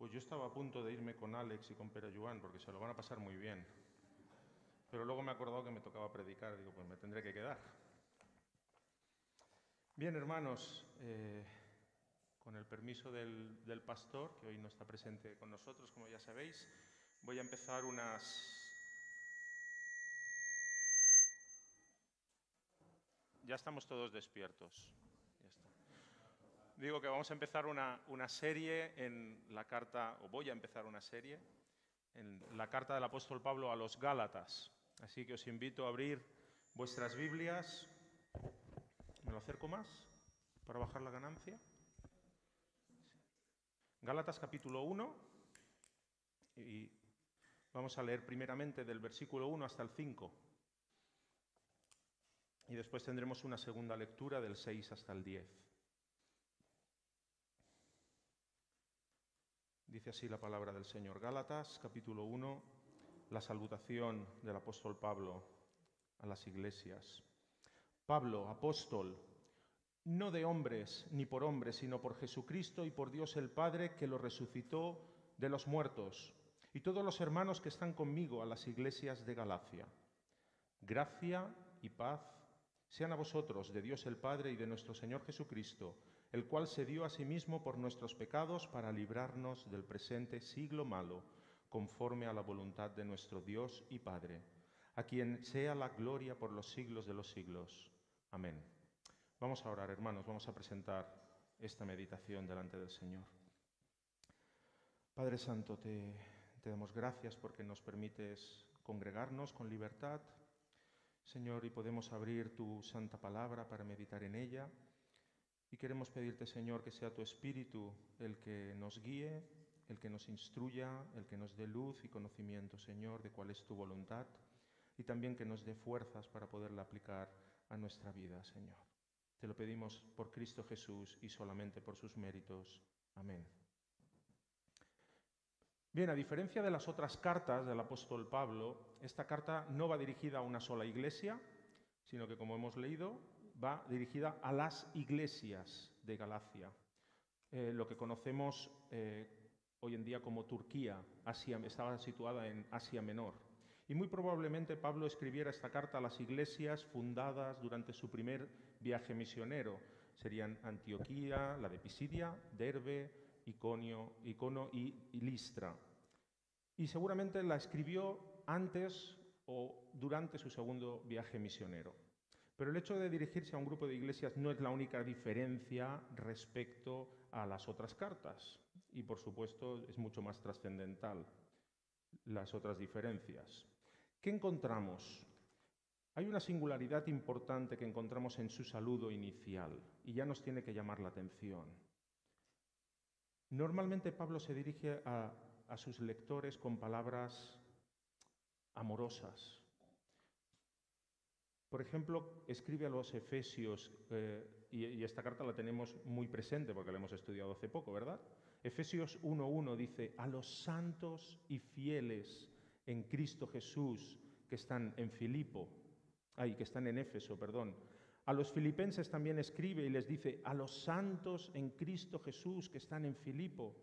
Pues yo estaba a punto de irme con Alex y con Pere Joan, porque se lo van a pasar muy bien. Pero luego me he acordado que me tocaba predicar, digo, pues me tendré que quedar. Bien, hermanos, con el permiso del pastor, que hoy no está presente con nosotros, como ya sabéis, voy a empezar Ya estamos todos despiertos. Ya está. Digo que vamos a empezar una serie en la carta, o voy a empezar una serie, en la carta del apóstol Pablo a los Gálatas. Así que os invito a abrir vuestras Biblias. ¿Me lo acerco más para bajar la ganancia? Gálatas capítulo 1, y vamos a leer primeramente del versículo 1 hasta el 5. Y después tendremos una segunda lectura del 6 hasta el 10. Dice así la palabra del Señor. Gálatas capítulo 1, la salutación del apóstol Pablo a las iglesias. Pablo, apóstol, no de hombres ni por hombres, sino por Jesucristo y por Dios el Padre, que lo resucitó de los muertos, y todos los hermanos que están conmigo a las iglesias de Galacia. Gracia y paz sean a vosotros de Dios el Padre y de nuestro Señor Jesucristo, el cual se dio a sí mismo por nuestros pecados para librarnos del presente siglo malo, conforme a la voluntad de nuestro Dios y Padre, a quien sea la gloria por los siglos de los siglos. Amén. Vamos a orar, hermanos, vamos a presentar esta meditación delante del Señor. Padre Santo, te damos gracias porque nos permites congregarnos con libertad, Señor, y podemos abrir tu santa palabra para meditar en ella. Y queremos pedirte, Señor, que sea tu Espíritu el que nos guíe, el que nos instruya, el que nos dé luz y conocimiento, Señor, de cuál es tu voluntad, y también que nos dé fuerzas para poderla aplicar a nuestra vida, Señor. Te lo pedimos por Cristo Jesús y solamente por sus méritos. Amén. Bien, a diferencia de las otras cartas del apóstol Pablo, esta carta no va dirigida a una sola iglesia, sino que, como hemos leído, va dirigida a las iglesias de Galacia, lo que conocemos hoy en día como Turquía. Asia estaba situada en Asia Menor. Y muy probablemente Pablo escribiera esta carta a las iglesias fundadas durante su primer viaje misionero. Serían Antioquía, la de Pisidia, Derbe, Icono y Listra. Y seguramente la escribió antes o durante su segundo viaje misionero. Pero el hecho de dirigirse a un grupo de iglesias no es la única diferencia respecto a las otras cartas. Y por supuesto es mucho más trascendental las otras diferencias. ¿Qué encontramos? Hay una singularidad importante que encontramos en su saludo inicial y ya nos tiene que llamar la atención. Normalmente Pablo se dirige a sus lectores con palabras amorosas. Por ejemplo, escribe a los Efesios, y esta carta la tenemos muy presente porque la hemos estudiado hace poco, ¿verdad? Efesios 1:1 dice: a los santos y fieles en Cristo Jesús que están en que están en Éfeso, perdón. A los filipenses también escribe y les dice: a los santos en Cristo Jesús que están en Filipo.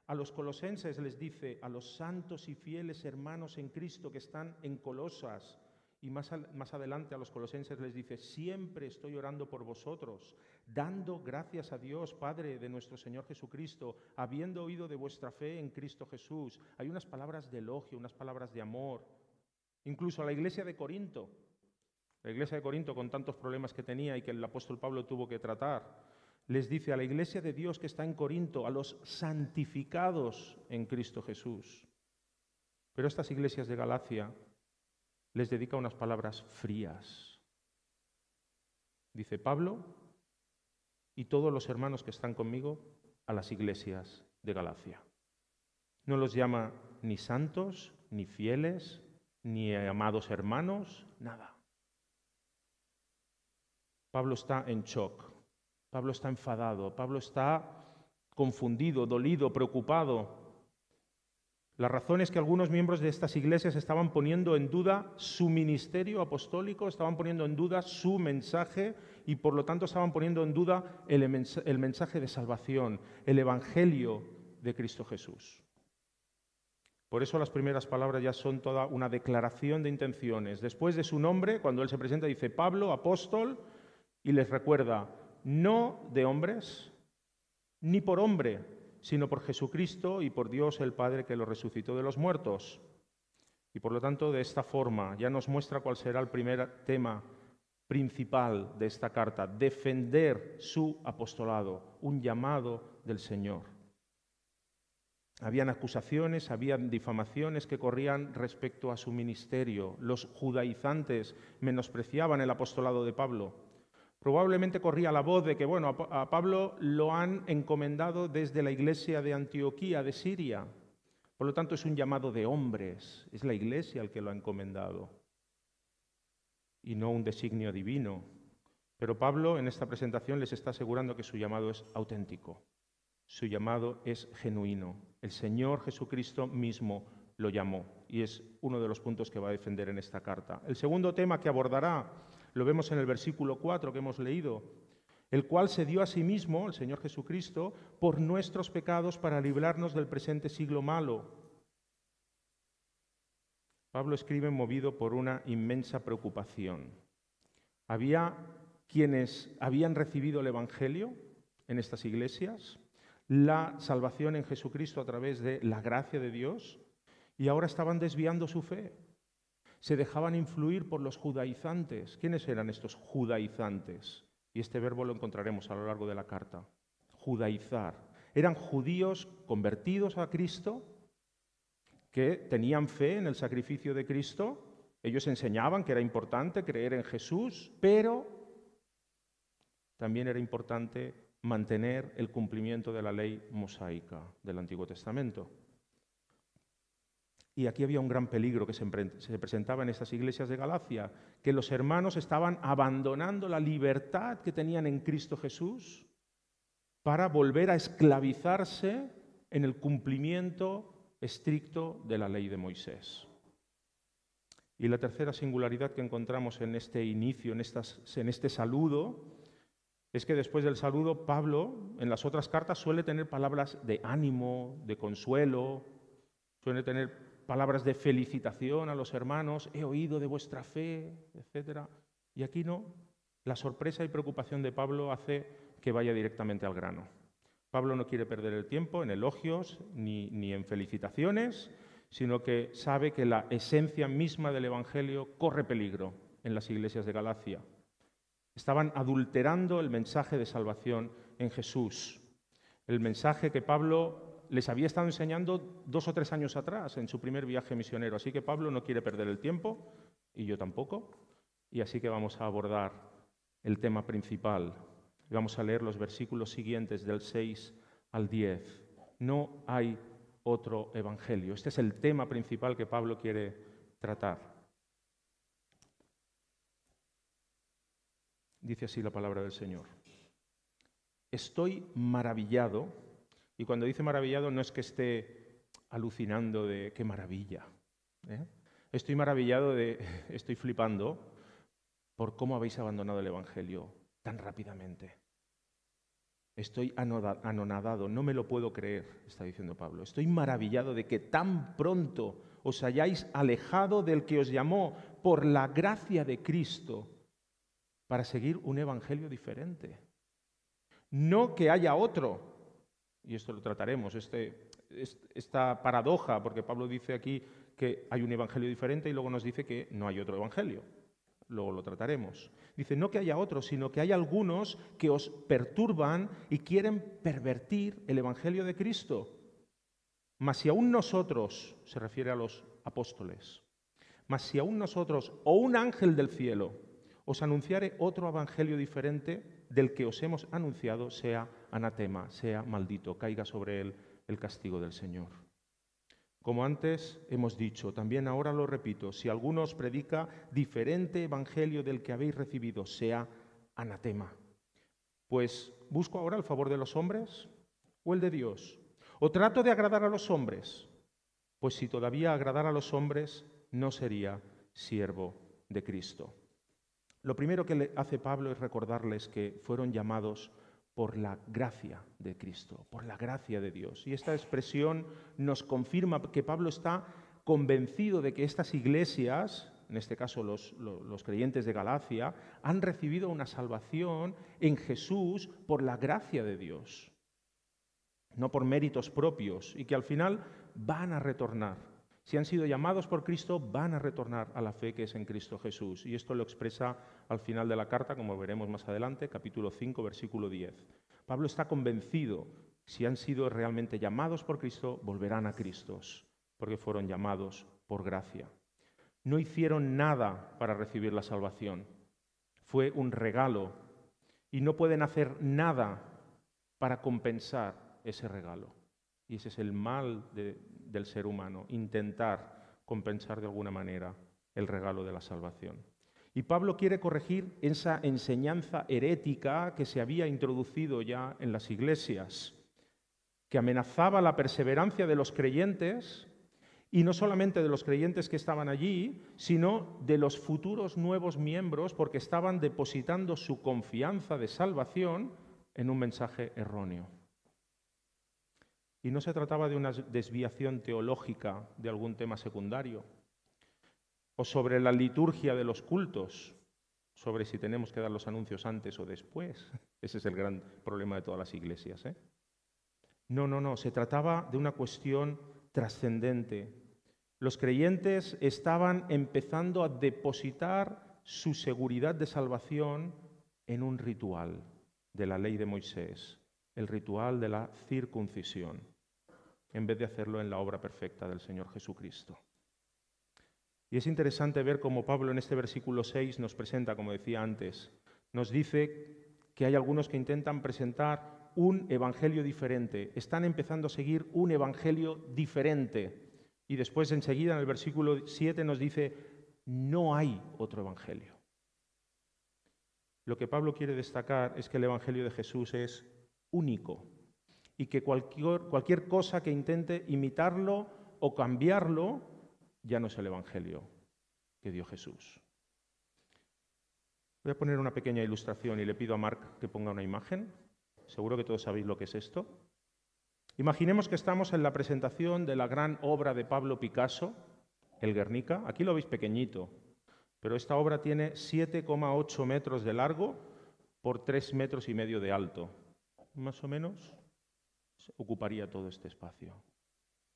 A los colosenses les dice: a los santos y fieles hermanos en Cristo que están en Colosas. Y más adelante a los colosenses les dice: siempre estoy orando por vosotros, dando gracias a Dios, Padre de nuestro Señor Jesucristo, habiendo oído de vuestra fe en Cristo Jesús. Hay unas palabras de elogio, unas palabras de amor. Incluso a la iglesia de Corinto, con tantos problemas que tenía y que el apóstol Pablo tuvo que tratar, les dice a la iglesia de Dios que está en Corinto: a los santificados en Cristo Jesús. Pero estas iglesias de Galacia les dedica unas palabras frías. Dice Pablo: y todos los hermanos que están conmigo a las iglesias de Galacia. No los llama ni santos, ni fieles, ni amados hermanos, nada. Pablo está en shock, Pablo está enfadado, Pablo está confundido, dolido, preocupado. La razón es que algunos miembros de estas iglesias estaban poniendo en duda su ministerio apostólico, estaban poniendo en duda su mensaje y por lo tanto estaban poniendo en duda el mensaje de salvación, el evangelio de Cristo Jesús. Por eso las primeras palabras ya son toda una declaración de intenciones. Después de su nombre, cuando él se presenta, dice Pablo, apóstol, y les recuerda, no de hombres, ni por hombre, sino por Jesucristo y por Dios el Padre que lo resucitó de los muertos. Y por lo tanto, de esta forma, ya nos muestra cuál será el primer tema principal de esta carta, defender su apostolado, un llamado del Señor. Habían acusaciones, habían difamaciones que corrían respecto a su ministerio. Los judaizantes menospreciaban el apostolado de Pablo. Probablemente corría la voz de que, bueno, a Pablo lo han encomendado desde la iglesia de Antioquía, de Siria. Por lo tanto, es un llamado de hombres, es la iglesia el que lo ha encomendado, y no un designio divino. Pero Pablo en esta presentación les está asegurando que su llamado es auténtico, su llamado es genuino. El Señor Jesucristo mismo lo llamó, y es uno de los puntos que va a defender en esta carta. El segundo tema que abordará lo vemos en el versículo 4 que hemos leído, el cual se dio a sí mismo, el Señor Jesucristo, por nuestros pecados para librarnos del presente siglo malo. Pablo escribe movido por una inmensa preocupación. Había quienes habían recibido el Evangelio en estas iglesias, la salvación en Jesucristo a través de la gracia de Dios, y ahora estaban desviando su fe. Se dejaban influir por los judaizantes. ¿Quiénes eran estos judaizantes? Y este verbo lo encontraremos a lo largo de la carta. Judaizar. Eran judíos convertidos a Cristo, que tenían fe en el sacrificio de Cristo. Ellos enseñaban que era importante creer en Jesús, pero también era importante mantener el cumplimiento de la ley mosaica del Antiguo Testamento. Y aquí había un gran peligro que se presentaba en estas iglesias de Galacia, que los hermanos estaban abandonando la libertad que tenían en Cristo Jesús para volver a esclavizarse en el cumplimiento estricto de la ley de Moisés. Y la tercera singularidad que encontramos en este inicio, en este saludo, es que después del saludo, Pablo, en las otras cartas, suele tener palabras de ánimo, de consuelo, suele tener palabras de felicitación a los hermanos, he oído de vuestra fe, etc. Y aquí no. La sorpresa y preocupación de Pablo hace que vaya directamente al grano. Pablo no quiere perder el tiempo en elogios ni en felicitaciones, sino que sabe que la esencia misma del Evangelio corre peligro en las iglesias de Galacia. Estaban adulterando el mensaje de salvación en Jesús, el mensaje que Pablo les había estado enseñando 2 o 3 años atrás en su primer viaje misionero. Así que Pablo no quiere perder el tiempo, y yo tampoco, y así que vamos a abordar el tema principal. Vamos a leer los versículos siguientes del 6 al 10. No hay otro evangelio. Este es el tema principal que Pablo quiere tratar. Dice así la palabra del Señor. Estoy maravillado, y cuando dice maravillado no es que esté alucinando de qué maravilla. Estoy maravillado estoy flipando por cómo habéis abandonado el Evangelio tan rápidamente. Estoy anonadado, no me lo puedo creer, está diciendo Pablo. Estoy maravillado de que tan pronto os hayáis alejado del que os llamó por la gracia de Cristo para seguir un evangelio diferente. No que haya otro, y esto lo trataremos, esta paradoja, porque Pablo dice aquí que hay un evangelio diferente y luego nos dice que no hay otro evangelio. Luego lo trataremos. Dice, no que haya otro, sino que hay algunos que os perturban y quieren pervertir el evangelio de Cristo. Mas si aún nosotros, se refiere a los apóstoles, mas si aún nosotros o un ángel del cielo os anunciare otro evangelio diferente del que os hemos anunciado, sea anatema, sea maldito, caiga sobre él el castigo del Señor. Como antes hemos dicho, también ahora lo repito, si alguno os predica diferente evangelio del que habéis recibido, sea anatema. Pues, ¿busco ahora el favor de los hombres o el de Dios? ¿O trato de agradar a los hombres? Pues si todavía agradara a los hombres, no sería siervo de Cristo. Lo primero que le hace Pablo es recordarles que fueron llamados por la gracia de Cristo, por la gracia de Dios. Y esta expresión nos confirma que Pablo está convencido de que estas iglesias, en este caso los creyentes de Galacia, han recibido una salvación en Jesús por la gracia de Dios, no por méritos propios, y que al final van a retornar. Si han sido llamados por Cristo, van a retornar a la fe que es en Cristo Jesús. Y esto lo expresa al final de la carta, como veremos más adelante, capítulo 5, versículo 10. Pablo está convencido, si han sido realmente llamados por Cristo, volverán a Cristo, porque fueron llamados por gracia. No hicieron nada para recibir la salvación. Fue un regalo y no pueden hacer nada para compensar ese regalo. Y ese es el mal del ser humano, intentar compensar de alguna manera el regalo de la salvación. Y Pablo quiere corregir esa enseñanza herética que se había introducido ya en las iglesias, que amenazaba la perseverancia de los creyentes, y no solamente de los creyentes que estaban allí, sino de los futuros nuevos miembros, porque estaban depositando su confianza de salvación en un mensaje erróneo. Y no se trataba de una desviación teológica de algún tema secundario, o sobre la liturgia de los cultos, sobre si tenemos que dar los anuncios antes o después. Ese es el gran problema de todas las iglesias, ¿eh? No, se trataba de una cuestión trascendente. Los creyentes estaban empezando a depositar su seguridad de salvación en un ritual de la ley de Moisés, el ritual de la circuncisión, en vez de hacerlo en la obra perfecta del Señor Jesucristo. Y es interesante ver cómo Pablo en este versículo 6 nos presenta, como decía antes, nos dice que hay algunos que intentan presentar un evangelio diferente, están empezando a seguir un evangelio diferente. Y después enseguida en el versículo 7 nos dice, no hay otro evangelio. Lo que Pablo quiere destacar es que el evangelio de Jesús es único y que cualquier cosa que intente imitarlo o cambiarlo ya no es el evangelio que dio Jesús. Voy a poner una pequeña ilustración y le pido a Marc que ponga una imagen. Seguro que todos sabéis lo que es esto. Imaginemos que estamos en la presentación de la gran obra de Pablo Picasso, el Guernica. Aquí lo veis pequeñito, pero esta obra tiene 7,8 metros de largo por 3,5 metros de alto. Más o menos ocuparía todo este espacio.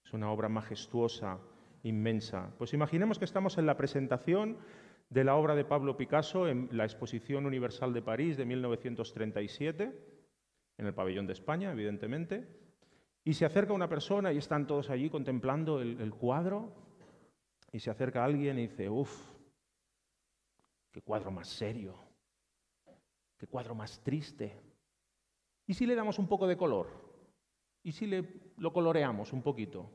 Es una obra majestuosa, inmensa. Pues imaginemos que estamos en la presentación de la obra de Pablo Picasso en la Exposición Universal de París de 1937, en el pabellón de España, evidentemente, y se acerca una persona y están todos allí contemplando el cuadro, y se acerca alguien y dice, ¡uf! ¡Qué cuadro más serio! ¡Qué cuadro más triste! ¿Y si le damos un poco de color? ¿Y si lo coloreamos un poquito?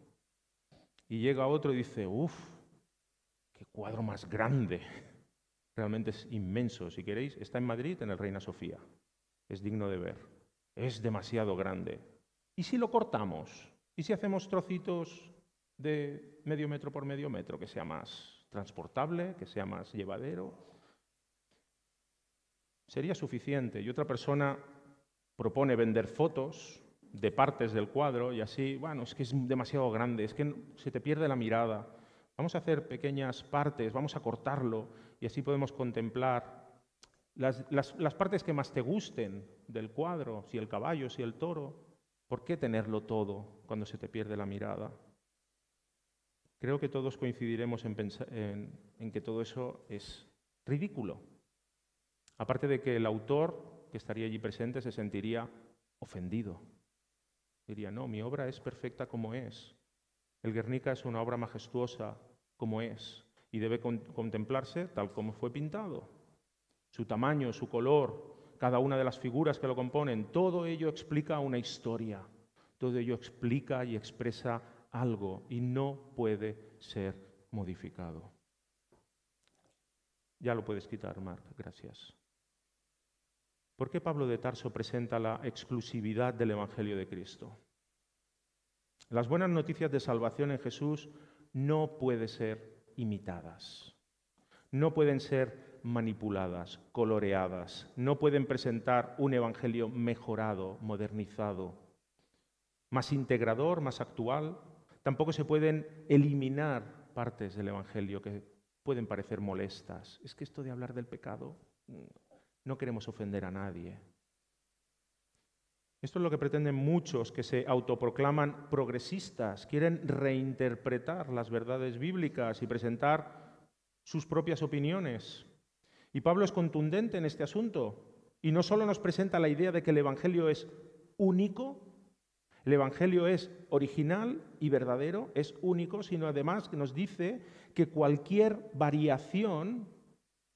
Y llega otro y dice, ¡uf! ¡Qué cuadro más grande! Realmente es inmenso. Si queréis, está en Madrid, en el Reina Sofía. Es digno de ver. Es demasiado grande. ¿Y si lo cortamos? ¿Y si hacemos trocitos de 0,5 metro por 0,5 metro, que sea más transportable, que sea más llevadero? Sería suficiente. Y otra persona propone vender fotos de partes del cuadro y así, bueno, es que es demasiado grande, es que se te pierde la mirada. Vamos a hacer pequeñas partes, vamos a cortarlo y así podemos contemplar las partes que más te gusten del cuadro, si el caballo, si el toro. ¿Por qué tenerlo todo cuando se te pierde la mirada? Creo que todos coincidiremos en que todo eso es ridículo. Aparte de que el autor que estaría allí presente se sentiría ofendido. Diría, no, mi obra es perfecta como es. El Guernica es una obra majestuosa como es y debe contemplarse tal como fue pintado. Su tamaño, su color, cada una de las figuras que lo componen, todo ello explica una historia. Todo ello explica y expresa algo y no puede ser modificado. Ya lo puedes quitar, Marc, gracias. ¿Por qué Pablo de Tarso presenta la exclusividad del Evangelio de Cristo? Las buenas noticias de salvación en Jesús no pueden ser imitadas, no pueden ser manipuladas, coloreadas. No pueden presentar un evangelio mejorado, modernizado, más integrador, más actual. Tampoco se pueden eliminar partes del evangelio que pueden parecer molestas. Es que esto de hablar del pecado, no queremos ofender a nadie. Esto es lo que pretenden muchos que se autoproclaman progresistas. Quieren reinterpretar las verdades bíblicas y presentar sus propias opiniones. Y Pablo es contundente en este asunto. Y no solo nos presenta la idea de que el Evangelio es único, el Evangelio es original y verdadero, es único, sino además que nos dice que cualquier variación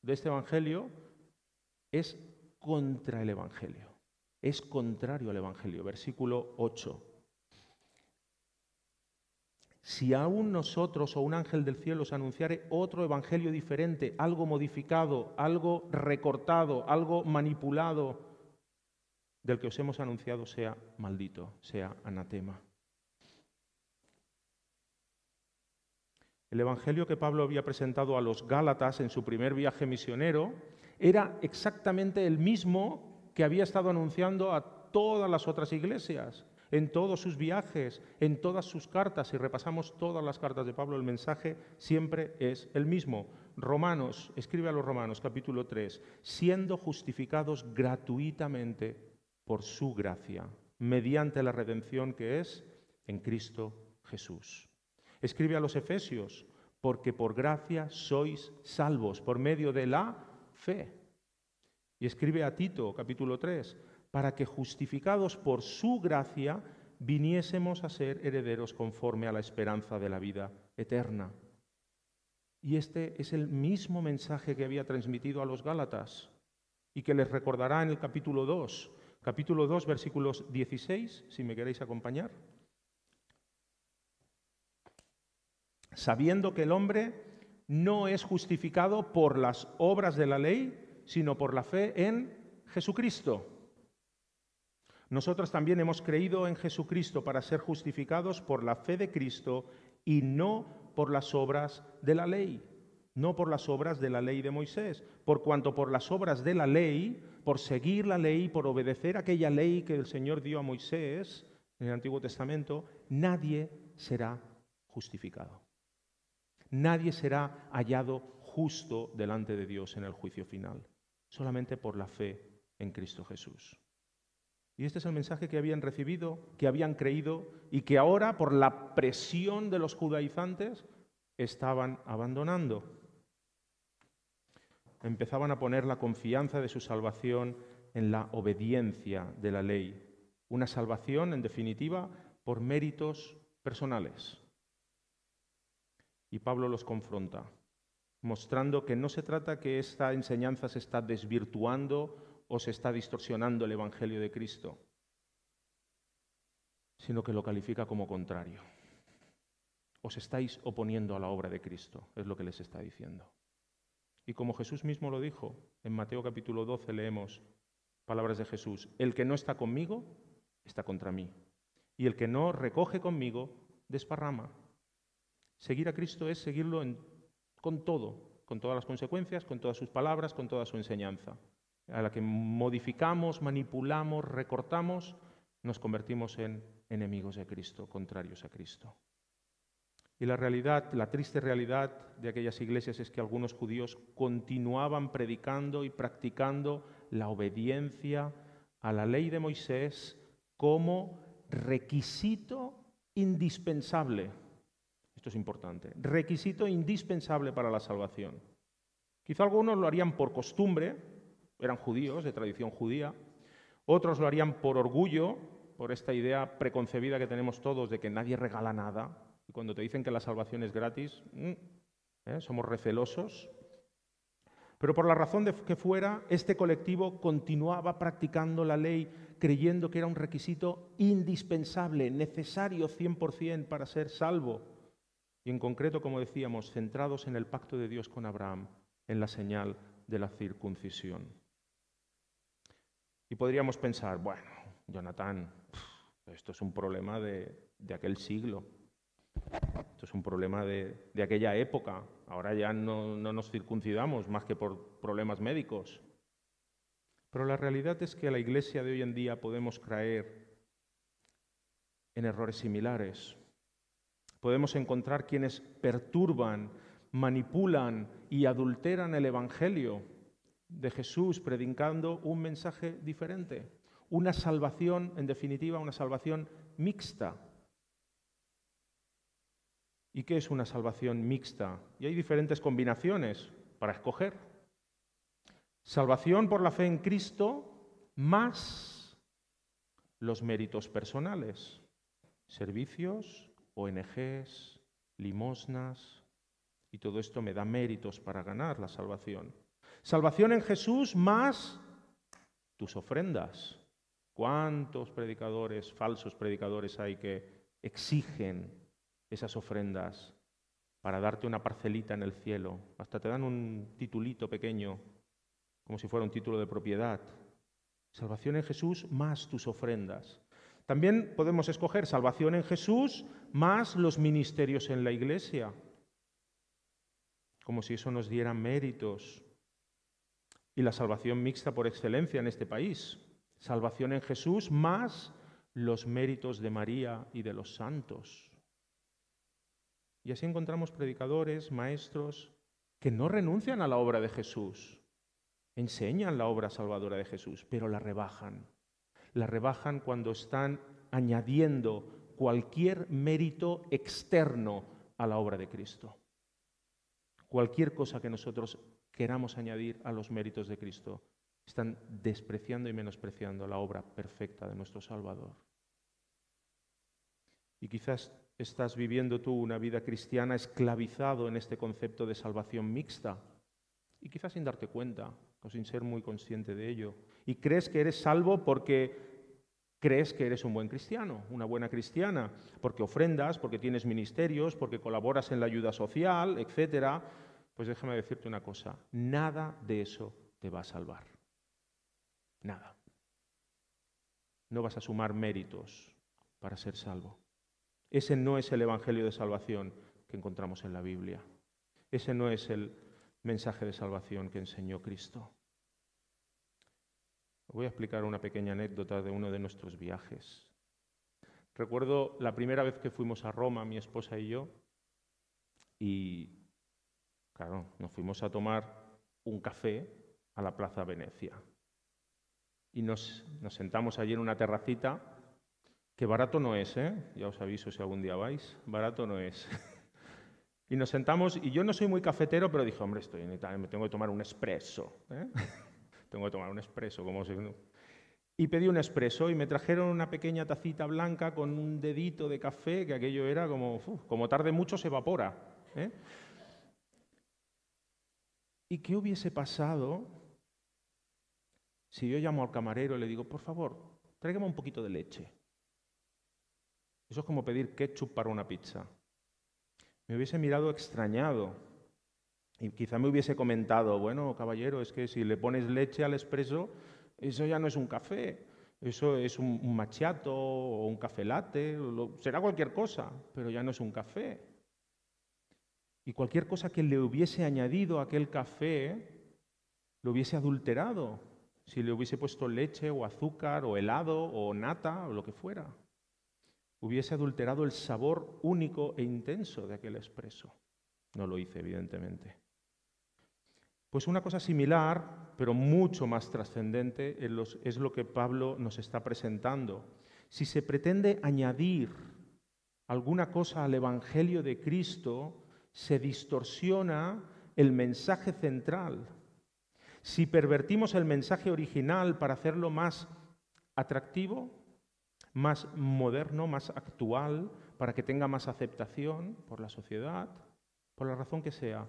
de este Evangelio es contra el Evangelio. Es contrario al Evangelio. Versículo 8. Si aún nosotros o un ángel del cielo os anunciare otro evangelio diferente, algo modificado, algo recortado, algo manipulado del que os hemos anunciado, sea maldito, sea anatema. El evangelio que Pablo había presentado a los Gálatas en su primer viaje misionero era exactamente el mismo que había estado anunciando a todas las otras iglesias, en todos sus viajes, en todas sus cartas. Si repasamos todas las cartas de Pablo, el mensaje siempre es el mismo. Romanos, escribe a los Romanos, capítulo 3, siendo justificados gratuitamente por su gracia, mediante la redención que es en Cristo Jesús. Escribe a los Efesios, porque por gracia sois salvos, por medio de la fe. Y escribe a Tito, capítulo 3, para que justificados por su gracia viniésemos a ser herederos conforme a la esperanza de la vida eterna. Y este es el mismo mensaje que había transmitido a los Gálatas y que les recordará en el capítulo 2, versículos 16, si me queréis acompañar. Sabiendo que el hombre no es justificado por las obras de la ley, sino por la fe en Jesucristo. Nosotros también hemos creído en Jesucristo para ser justificados por la fe de Cristo y no por las obras de la ley, no por las obras de la ley de Moisés, por cuanto por las obras de la ley, por seguir la ley, por obedecer aquella ley que el Señor dio a Moisés en el Antiguo Testamento, nadie será justificado. Nadie será hallado justo delante de Dios en el juicio final, solamente por la fe en Cristo Jesús. Y este es el mensaje que habían recibido, que habían creído y que ahora, por la presión de los judaizantes, estaban abandonando. Empezaban a poner la confianza de su salvación en la obediencia de la ley. Una salvación, en definitiva, por méritos personales. Y Pablo los confronta, mostrando que no se trata que esta enseñanza se está desvirtuando o se está distorsionando el Evangelio de Cristo, sino que lo califica como contrario. Os estáis oponiendo a la obra de Cristo, es lo que les está diciendo. Y como Jesús mismo lo dijo, en Mateo capítulo 12 leemos palabras de Jesús: el que no está conmigo, está contra mí, y el que no recoge conmigo, desparrama. Seguir a Cristo es seguirlo con todo, con todas las consecuencias, con todas sus palabras, con toda su enseñanza. A la que modificamos, manipulamos, recortamos, nos convertimos en enemigos de Cristo, contrarios a Cristo. Y la realidad, la triste realidad de aquellas iglesias es que algunos judíos continuaban predicando y practicando la obediencia a la ley de Moisés como requisito indispensable. Esto es importante. Requisito indispensable para la salvación. Quizá algunos lo harían por costumbre, eran judíos, de tradición judía. Otros lo harían por orgullo, por esta idea preconcebida que tenemos todos de que nadie regala nada. Y cuando te dicen que la salvación es gratis, somos recelosos. Pero por la razón de que fuera, este colectivo continuaba practicando la ley, creyendo que era un requisito indispensable, necesario 100% para ser salvo. Y en concreto, como decíamos, centrados en el pacto de Dios con Abraham, en la señal de la circuncisión. Y podríamos pensar, bueno, Jonathan, esto es un problema de aquel siglo. Esto es un problema de aquella época. Ahora ya no nos circuncidamos más que por problemas médicos. Pero la realidad es que a la Iglesia de hoy en día podemos caer en errores similares. Podemos encontrar quienes perturban, manipulan y adulteran el Evangelio de Jesús, predicando un mensaje diferente. Una salvación, en definitiva, una salvación mixta. ¿Y qué es una salvación mixta? Y hay diferentes combinaciones para escoger. Salvación por la fe en Cristo más los méritos personales, servicios, ONGs, limosnas, y todo esto me da méritos para ganar la salvación. Salvación en Jesús más tus ofrendas. ¿Cuántos predicadores, falsos predicadores hay que exigen esas ofrendas para darte una parcelita en el cielo? Hasta te dan un titulito pequeño, como si fuera un título de propiedad. Salvación en Jesús más tus ofrendas. También podemos escoger salvación en Jesús más los ministerios en la Iglesia, como si eso nos diera méritos. Y la salvación mixta por excelencia en este país. Salvación en Jesús más los méritos de María y de los santos. Y así encontramos predicadores, maestros, que no renuncian a la obra de Jesús. Enseñan la obra salvadora de Jesús, pero la rebajan. La rebajan cuando están añadiendo cualquier mérito externo a la obra de Cristo. Cualquier cosa que nosotros queramos añadir a los méritos de Cristo, están despreciando y menospreciando la obra perfecta de nuestro Salvador. Y quizás estás viviendo tú una vida cristiana esclavizado en este concepto de salvación mixta, y quizás sin darte cuenta o sin ser muy consciente de ello. Y crees que eres salvo porque crees que eres un buen cristiano, una buena cristiana, porque ofrendas, porque tienes ministerios, porque colaboras en la ayuda social, etcétera. Pues déjame decirte una cosa, nada de eso te va a salvar. Nada. No vas a sumar méritos para ser salvo. Ese no es el evangelio de salvación que encontramos en la Biblia. Ese no es el mensaje de salvación que enseñó Cristo. Voy a explicar una pequeña anécdota de uno de nuestros viajes. Recuerdo la primera vez que fuimos a Roma, mi esposa y yo, y claro, nos fuimos a tomar un café a la Plaza Venecia. Y nos sentamos allí en una terracita, que barato no es, ya os aviso si algún día vais, barato no es. Y nos sentamos, y yo no soy muy cafetero, pero dije, hombre, estoy en Italia, me tengo que tomar un espresso. Tengo que tomar un espresso, como si no. Y pedí un espresso y me trajeron una pequeña tacita blanca con un dedito de café, que aquello era como tarde mucho se evapora. ¿Y qué hubiese pasado si yo llamo al camarero y le digo, por favor, tráigame un poquito de leche? Eso es como pedir ketchup para una pizza. Me hubiese mirado extrañado y quizá me hubiese comentado, bueno, caballero, es que si le pones leche al espresso, eso ya no es un café, eso es un macchiato o un café latte, será cualquier cosa, pero ya no es un café. Y cualquier cosa que le hubiese añadido a aquel café, lo hubiese adulterado, si le hubiese puesto leche o azúcar o helado o nata o lo que fuera. Hubiese adulterado el sabor único e intenso de aquel espresso. No lo hice, evidentemente. Pues una cosa similar, pero mucho más trascendente, es lo que Pablo nos está presentando. Si se pretende añadir alguna cosa al Evangelio de Cristo, se distorsiona el mensaje central. Si pervertimos el mensaje original para hacerlo más atractivo, más moderno, más actual, para que tenga más aceptación por la sociedad, por la razón que sea,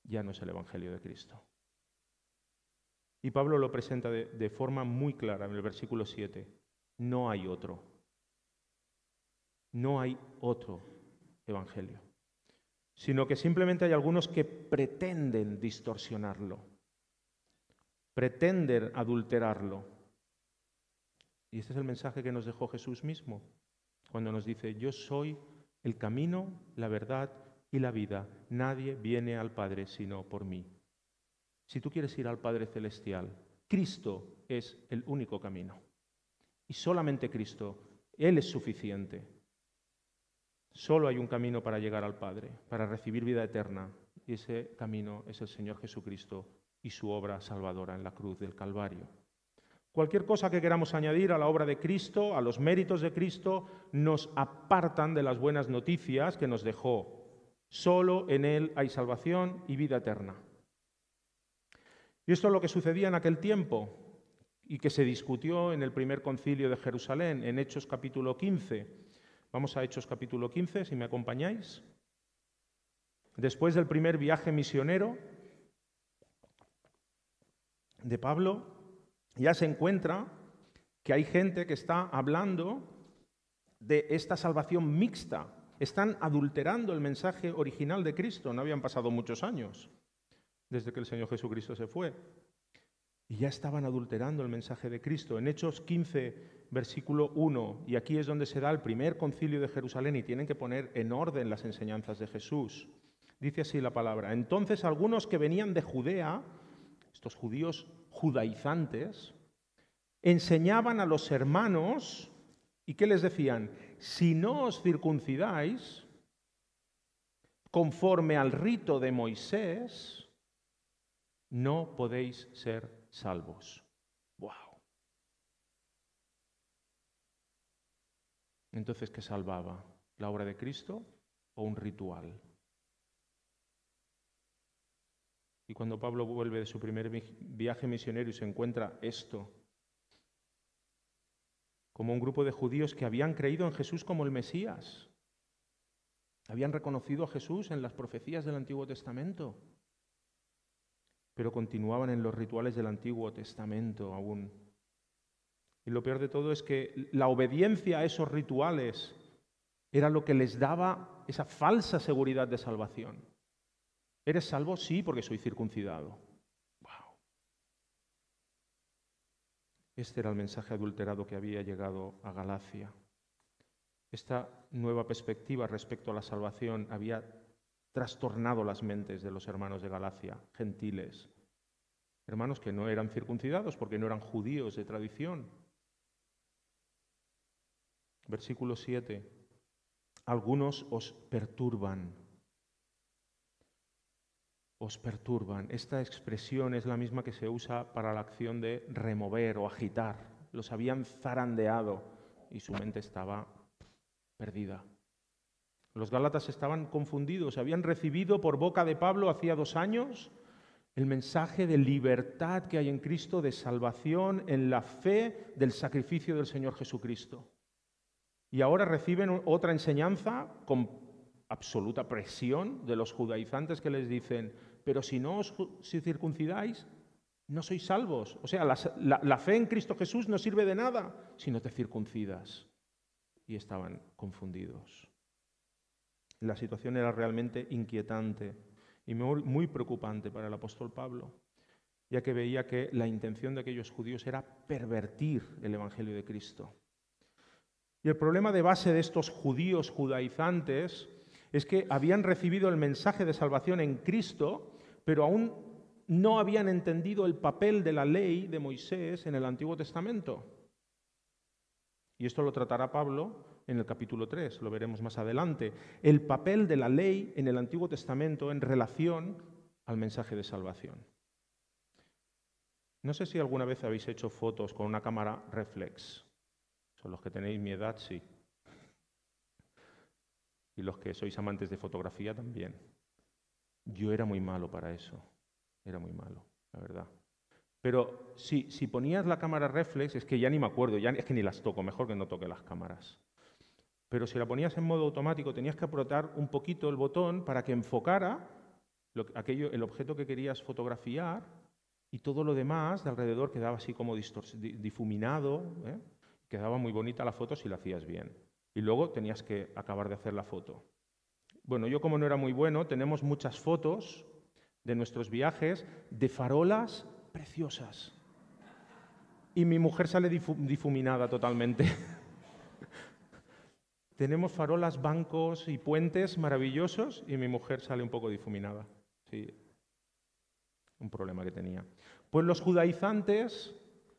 ya no es el Evangelio de Cristo. Y Pablo lo presenta de forma muy clara en el versículo 7. No hay otro. No hay otro Evangelio. Sino que simplemente hay algunos que pretenden distorsionarlo, pretenden adulterarlo. Y este es el mensaje que nos dejó Jesús mismo, cuando nos dice, yo soy el camino, la verdad y la vida. Nadie viene al Padre sino por mí. Si tú quieres ir al Padre Celestial, Cristo es el único camino. Y solamente Cristo, Él es suficiente. Solo hay un camino para llegar al Padre, para recibir vida eterna. Y ese camino es el Señor Jesucristo y su obra salvadora en la cruz del Calvario. Cualquier cosa que queramos añadir a la obra de Cristo, a los méritos de Cristo, nos apartan de las buenas noticias que nos dejó. Solo en Él hay salvación y vida eterna. Y esto es lo que sucedía en aquel tiempo y que se discutió en el primer concilio de Jerusalén, en Hechos capítulo 15. Vamos a Hechos capítulo 15, si me acompañáis. Después del primer viaje misionero de Pablo, ya se encuentra que hay gente que está hablando de esta salvación mixta. Están adulterando el mensaje original de Cristo. No habían pasado muchos años desde que el Señor Jesucristo se fue. Y ya estaban adulterando el mensaje de Cristo. En Hechos 15, versículo 1, y aquí es donde se da el primer concilio de Jerusalén y tienen que poner en orden las enseñanzas de Jesús. Dice así la palabra: entonces algunos que venían de Judea, estos judíos judaizantes, enseñaban a los hermanos, ¿y qué les decían? Si no os circuncidáis conforme al rito de Moisés, no podéis ser salvos. ¡Wow! Entonces, ¿qué salvaba? ¿La obra de Cristo o un ritual? Y cuando Pablo vuelve de su primer viaje misionero y se encuentra esto, como un grupo de judíos que habían creído en Jesús como el Mesías, habían reconocido a Jesús en las profecías del Antiguo Testamento, pero continuaban en los rituales del Antiguo Testamento aún. Y lo peor de todo es que la obediencia a esos rituales era lo que les daba esa falsa seguridad de salvación. ¿Eres salvo? Sí, porque soy circuncidado. ¡Wow! Este era el mensaje adulterado que había llegado a Galacia. Esta nueva perspectiva respecto a la salvación había trastornado las mentes de los hermanos de Galacia, gentiles, hermanos que no eran circuncidados porque no eran judíos de tradición. Versículo 7. Algunos os perturban. Os perturban. Esta expresión es la misma que se usa para la acción de remover o agitar. Los habían zarandeado y su mente estaba perdida. Los gálatas estaban confundidos, habían recibido por boca de Pablo hacía 2 años el mensaje de libertad que hay en Cristo, de salvación en la fe del sacrificio del Señor Jesucristo. Y ahora reciben otra enseñanza con absoluta presión de los judaizantes que les dicen: pero si no os circuncidáis, no sois salvos. O sea, la fe en Cristo Jesús no sirve de nada si no te circuncidas. Y estaban confundidos. La situación era realmente inquietante y muy preocupante para el apóstol Pablo, ya que veía que la intención de aquellos judíos era pervertir el Evangelio de Cristo. Y el problema de base de estos judíos judaizantes es que habían recibido el mensaje de salvación en Cristo, pero aún no habían entendido el papel de la ley de Moisés en el Antiguo Testamento. Y esto lo tratará Pablo en el capítulo 3, lo veremos más adelante. El papel de la ley en el Antiguo Testamento en relación al mensaje de salvación. No sé si alguna vez habéis hecho fotos con una cámara reflex. Son los que tenéis mi edad, sí. Y los que sois amantes de fotografía también. Yo era muy malo para eso. Era muy malo, la verdad. Pero si ponías la cámara reflex, es que ya ni me acuerdo, es que ni las toco, mejor que no toque las cámaras. Pero si la ponías en modo automático, tenías que apretar un poquito el botón para que enfocara el objeto que querías fotografiar, y todo lo demás de alrededor quedaba así como difuminado, ¿eh? Quedaba muy bonita la foto si la hacías bien. Y luego tenías que acabar de hacer la foto. Bueno, yo como no era muy bueno, tenemos muchas fotos de nuestros viajes de farolas preciosas. Y mi mujer sale difuminada totalmente. Tenemos farolas, bancos y puentes maravillosos y mi mujer sale un poco difuminada. Sí, un problema que tenía. Pues los judaizantes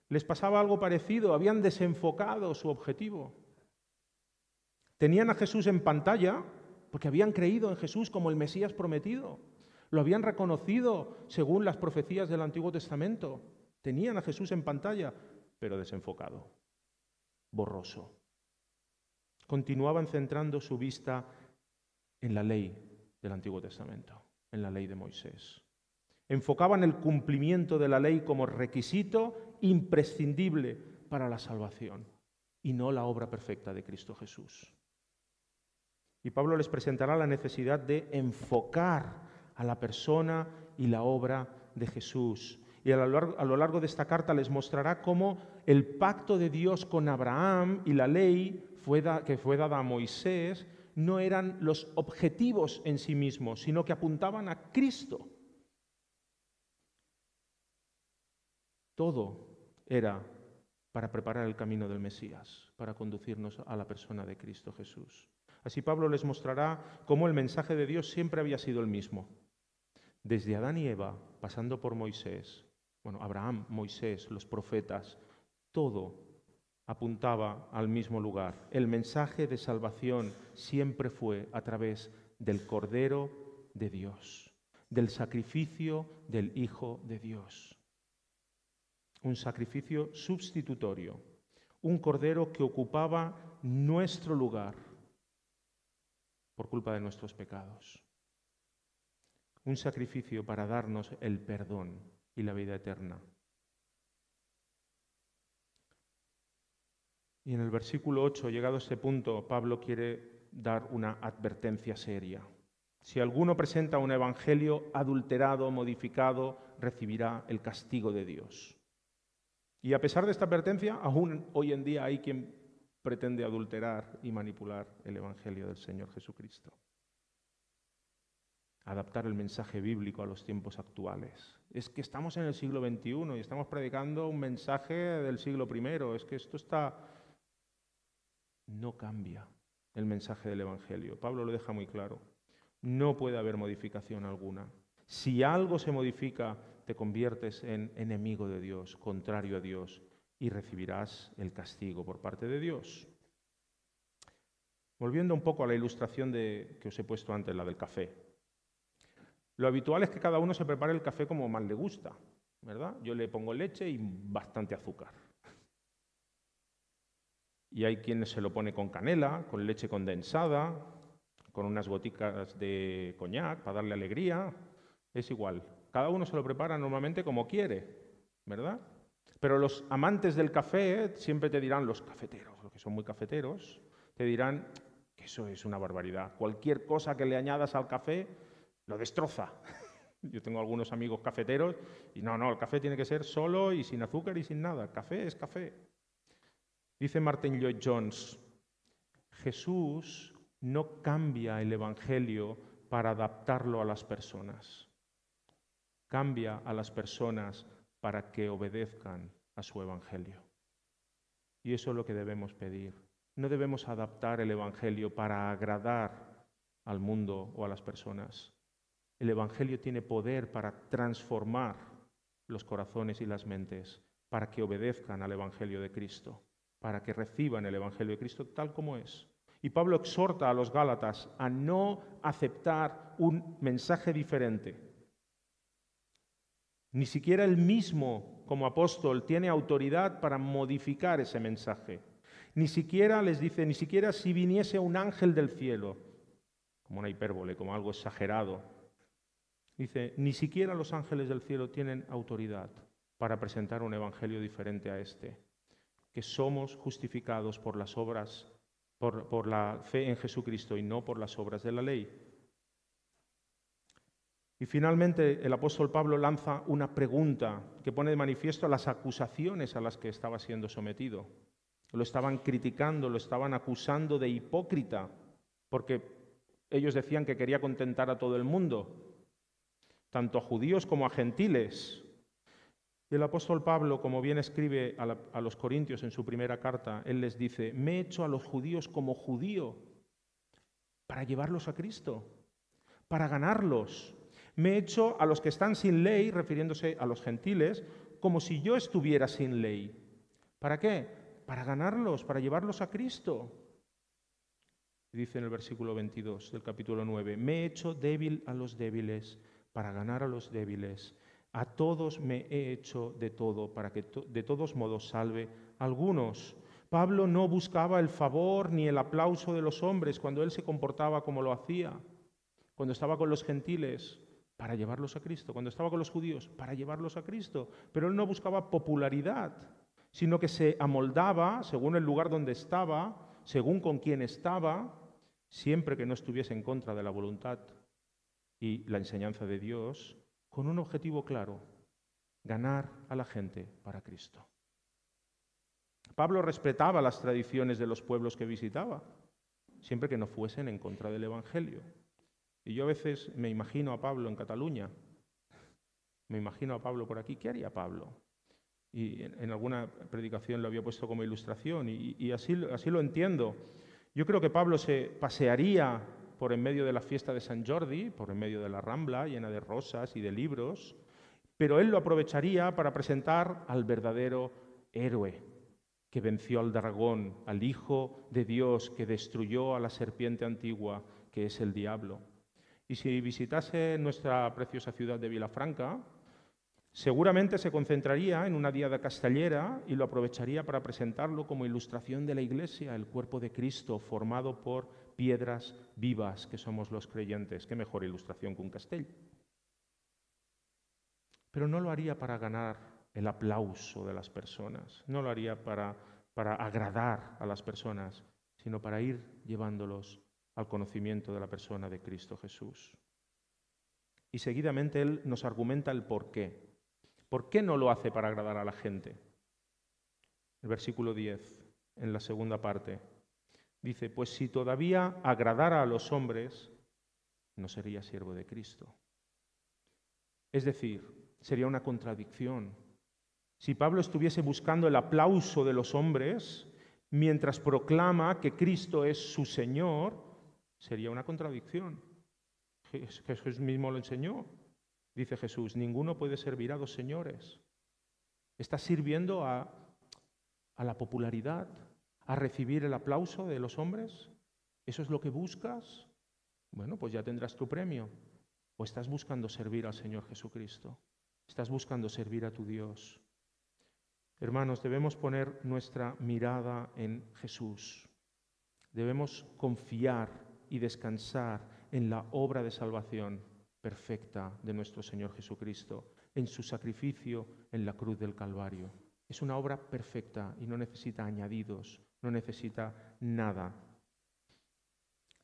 les pasaba algo parecido, habían desenfocado su objetivo. Tenían a Jesús en pantalla porque habían creído en Jesús como el Mesías prometido. Lo habían reconocido según las profecías del Antiguo Testamento. Tenían a Jesús en pantalla, pero desenfocado, borroso. Continuaban centrando su vista en la ley del Antiguo Testamento, en la ley de Moisés. Enfocaban el cumplimiento de la ley como requisito imprescindible para la salvación y no la obra perfecta de Cristo Jesús. Y Pablo les presentará la necesidad de enfocar a la persona y la obra de Jesús. Y a lo largo de esta carta les mostrará cómo el pacto de Dios con Abraham y la ley que fue dada a Moisés no eran los objetivos en sí mismos, sino que apuntaban a Cristo. Todo era para preparar el camino del Mesías, para conducirnos a la persona de Cristo Jesús. Así Pablo les mostrará cómo el mensaje de Dios siempre había sido el mismo. Desde Adán y Eva, pasando por Moisés, Abraham, Moisés, los profetas, todo apuntaba al mismo lugar. El mensaje de salvación siempre fue a través del Cordero de Dios, del sacrificio del Hijo de Dios. Un sacrificio sustitutorio, un Cordero que ocupaba nuestro lugar por culpa de nuestros pecados. Un sacrificio para darnos el perdón y la vida eterna. Y en el versículo 8, llegado a este punto, Pablo quiere dar una advertencia seria. Si alguno presenta un evangelio adulterado, modificado, recibirá el castigo de Dios. Y a pesar de esta advertencia, aún hoy en día hay quien pretende adulterar y manipular el evangelio del Señor Jesucristo. Adaptar el mensaje bíblico a los tiempos actuales. Es que estamos en el siglo XXI y estamos predicando un mensaje del siglo I. Es que esto no cambia el mensaje del evangelio. Pablo lo deja muy claro. No puede haber modificación alguna. Si algo se modifica, te conviertes en enemigo de Dios, contrario a Dios, y recibirás el castigo por parte de Dios. Volviendo un poco a la ilustración que os he puesto antes, la del café. Lo habitual es que cada uno se prepare el café como más le gusta, ¿verdad? Yo le pongo leche y bastante azúcar. Y hay quienes se lo pone con canela, con leche condensada, con unas goticas de coñac para darle alegría. Es igual. Cada uno se lo prepara normalmente como quiere, ¿verdad? Pero los amantes del café siempre te dirán, los cafeteros, los que son muy cafeteros, te dirán que eso es una barbaridad. Cualquier cosa que le añadas al café lo destroza. Yo tengo algunos amigos cafeteros y no, el café tiene que ser solo y sin azúcar y sin nada. Café es café. Dice Martin Lloyd-Jones, Jesús no cambia el evangelio para adaptarlo a las personas. Cambia a las personas para que obedezcan a su evangelio. Y eso es lo que debemos pedir. No debemos adaptar el evangelio para agradar al mundo o a las personas. El evangelio tiene poder para transformar los corazones y las mentes, para que obedezcan al evangelio de Cristo, para que reciban el evangelio de Cristo tal como es. Y Pablo exhorta a los Gálatas a no aceptar un mensaje diferente. Ni siquiera él mismo, como apóstol, tiene autoridad para modificar ese mensaje. Ni siquiera, les dice, ni siquiera si viniese un ángel del cielo, como una hipérbole, como algo exagerado. Dice, ni siquiera los ángeles del cielo tienen autoridad para presentar un evangelio diferente a este, que somos justificados por las obras, por la fe en Jesucristo y no por las obras de la ley. Y finalmente el apóstol Pablo lanza una pregunta que pone de manifiesto las acusaciones a las que estaba siendo sometido. Lo estaban criticando, lo estaban acusando de hipócrita, porque ellos decían que quería contentar a todo el mundo, tanto a judíos como a gentiles. Y el apóstol Pablo, como bien escribe a los Corintios en su primera carta, él les dice, me he hecho a los judíos como judío para llevarlos a Cristo, para ganarlos. Me he hecho a los que están sin ley, refiriéndose a los gentiles, como si yo estuviera sin ley. ¿Para qué? Para ganarlos, para llevarlos a Cristo. Dice en el versículo 22 del capítulo 9, me he hecho débil a los débiles para ganar a los débiles. A todos me he hecho de todo para que de todos modos salve a algunos. Pablo no buscaba el favor ni el aplauso de los hombres cuando él se comportaba como lo hacía. Cuando estaba con los gentiles, para llevarlos a Cristo. Cuando estaba con los judíos, para llevarlos a Cristo. Pero él no buscaba popularidad, sino que se amoldaba según el lugar donde estaba, según con quién estaba, siempre que no estuviese en contra de la voluntad y la enseñanza de Dios, con un objetivo claro, ganar a la gente para Cristo. Pablo respetaba las tradiciones de los pueblos que visitaba, siempre que no fuesen en contra del Evangelio. Y yo a veces me imagino a Pablo en Cataluña, me imagino a Pablo por aquí. ¿Qué haría Pablo? Y en alguna predicación lo había puesto como ilustración y así lo entiendo. Yo creo que Pablo se pasearía por en medio de la fiesta de San Jordi, por en medio de la Rambla llena de rosas y de libros, pero él lo aprovecharía para presentar al verdadero héroe que venció al dragón, al Hijo de Dios que destruyó a la serpiente antigua, que es el diablo. Y si visitase nuestra preciosa ciudad de Vilafranca, seguramente se concentraría en una diada castellera y lo aprovecharía para presentarlo como ilustración de la Iglesia, el cuerpo de Cristo, formado por piedras vivas, que somos los creyentes. Qué mejor ilustración que un castell. Pero no lo haría para ganar el aplauso de las personas, no lo haría para agradar a las personas, sino para ir llevándolos al conocimiento de la persona de Cristo Jesús. Y seguidamente él nos argumenta el por qué. ¿Por qué no lo hace para agradar a la gente? El versículo 10, en la segunda parte, dice, pues si todavía agradara a los hombres, no sería siervo de Cristo. Es decir, sería una contradicción. Si Pablo estuviese buscando el aplauso de los hombres, mientras proclama que Cristo es su Señor, sería una contradicción. Jesús mismo lo enseñó. Dice Jesús, ninguno puede servir a dos señores. ¿Estás sirviendo a la popularidad, a recibir el aplauso de los hombres? ¿Eso es lo que buscas? Bueno, pues ya tendrás tu premio. ¿O estás buscando servir al Señor Jesucristo? ¿Estás buscando servir a tu Dios? Hermanos, debemos poner nuestra mirada en Jesús. Debemos confiar y descansar en la obra de salvación perfecta de nuestro Señor Jesucristo, en su sacrificio en la cruz del Calvario. Es una obra perfecta y no necesita añadidos, no necesita nada.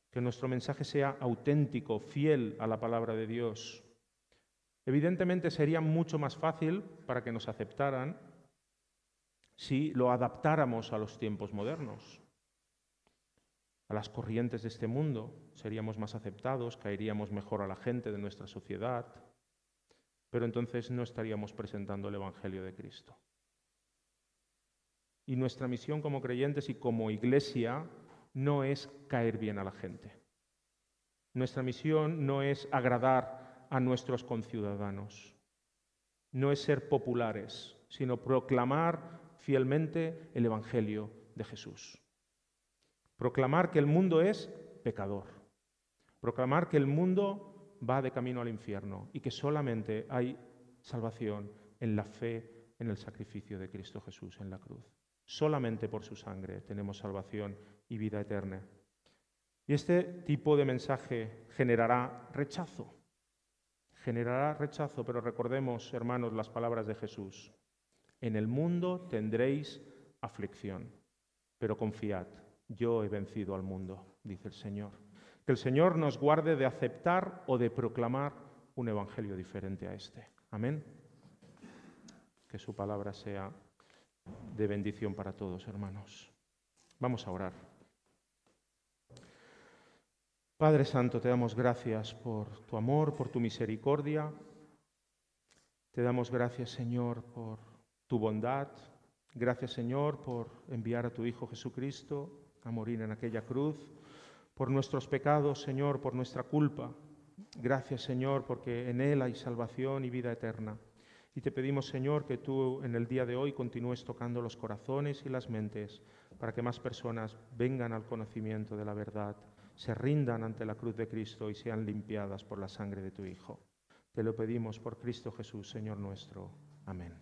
Que nuestro mensaje sea auténtico, fiel a la palabra de Dios. Evidentemente sería mucho más fácil para que nos aceptaran si lo adaptáramos a los tiempos modernos, a las corrientes de este mundo. Seríamos más aceptados, caeríamos mejor a la gente de nuestra sociedad, pero entonces no estaríamos presentando el Evangelio de Cristo. Y nuestra misión como creyentes y como iglesia no es caer bien a la gente. Nuestra misión no es agradar a nuestros conciudadanos, no es ser populares, sino proclamar fielmente el Evangelio de Jesús. Proclamar que el mundo es pecador. Proclamar que el mundo va de camino al infierno y que solamente hay salvación en la fe en el sacrificio de Cristo Jesús en la cruz. Solamente por su sangre tenemos salvación y vida eterna. Y este tipo de mensaje generará rechazo. Generará rechazo, pero recordemos, hermanos, las palabras de Jesús. En el mundo tendréis aflicción, pero confiad, yo he vencido al mundo, dice el Señor. Que el Señor nos guarde de aceptar o de proclamar un evangelio diferente a este. Amén. Que su palabra sea de bendición para todos, hermanos. Vamos a orar. Padre Santo, te damos gracias por tu amor, por tu misericordia. Te damos gracias, Señor, por tu bondad. Gracias, Señor, por enviar a tu Hijo Jesucristo a morir en aquella cruz, por nuestros pecados, Señor, por nuestra culpa. Gracias, Señor, porque en Él hay salvación y vida eterna. Y te pedimos, Señor, que tú en el día de hoy continúes tocando los corazones y las mentes para que más personas vengan al conocimiento de la verdad, se rindan ante la cruz de Cristo y sean limpiadas por la sangre de tu Hijo. Te lo pedimos por Cristo Jesús, Señor nuestro. Amén.